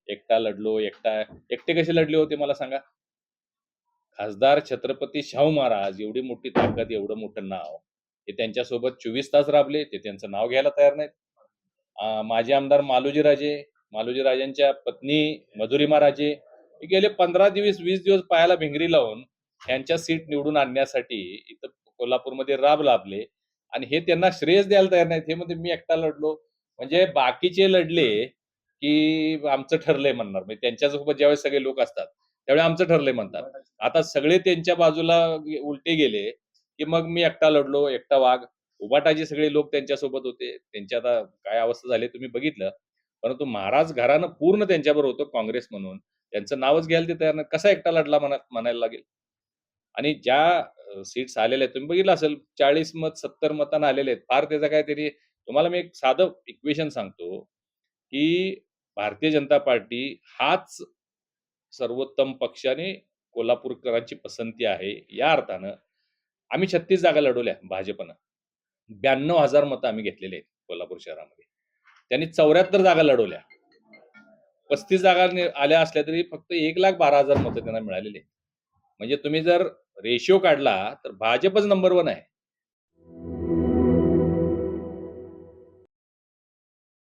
एकटा लढलो, एकटे कसे लढले होते मला सांगा? खासदार छत्रपती शाहू महाराज एवढी मोठी ताकद, एवढं मोठं नाव, ते त्यांच्यासोबत 24 तास राबले. ते त्यांचं नाव घ्यायला तयार नाहीत. माजी आमदार मालोजी राजेंच्या पत्नी मधुरिमा राजे हे गेले 15 दिवस, 20 दिवस पायाला भिंगरी लावून त्यांच्या सीट निवडून आणण्यासाठी इथं कोल्हापूरमध्ये लाभले आणि हे त्यांना श्रेयच द्यायला तयार नाहीत. हे म्हणते मी एकटा लढलो. म्हणजे बाकीचे लढले, की आमचं ठरलंय म्हणणार. म्हणजे त्यांच्यासोबत ज्यावेळेस सगळे लोक असतात, त्यावेळी आमचं ठरलंय म्हणतात. आता सगळे त्यांच्या बाजूला उलटे गेले, की मग मी एकटा लढलो, एकटा वाघ. उभाटाचे सगळे लोक त्यांच्यासोबत होते. त्यांची आता काय अवस्था झाली तुम्ही बघितलं. परंतु महाराज घराणं पूर्ण त्यांच्याबरोबर होतं काँग्रेस म्हणून. त्यांचं नावच घ्यायला ते तयार नाही. कसा एकटा लढला म्हणायला लागेल. आणि ज्या सीट्स आलेल्या आहेत तुम्ही बघितलं असेल 40 मत 70 मतांना आलेले आहेत. फार त्याचा काहीतरी तुम्हाला मी एक साधं इक्वेशन सांगतो, की भारतीय जनता पार्टी हाच सर्वोत्तम पक्ष आणि कोल्हापूरकरांची पसंती आहे. या अर्थानं आम्ही 36 जागा लढवल्या भाजपनं. 92,000 मतं आम्ही घेतलेली आहेत कोल्हापूर शहरामध्ये. त्यांनी 74 जागा लढवल्या. 35 जागा आल्या असल्या तरी फक्त 1,12,000 मतं त्यांना मिळालेली आहेत. म्हणजे तुम्ही जर रेशिओ काढला तर भाजपच नंबर 1 आहे.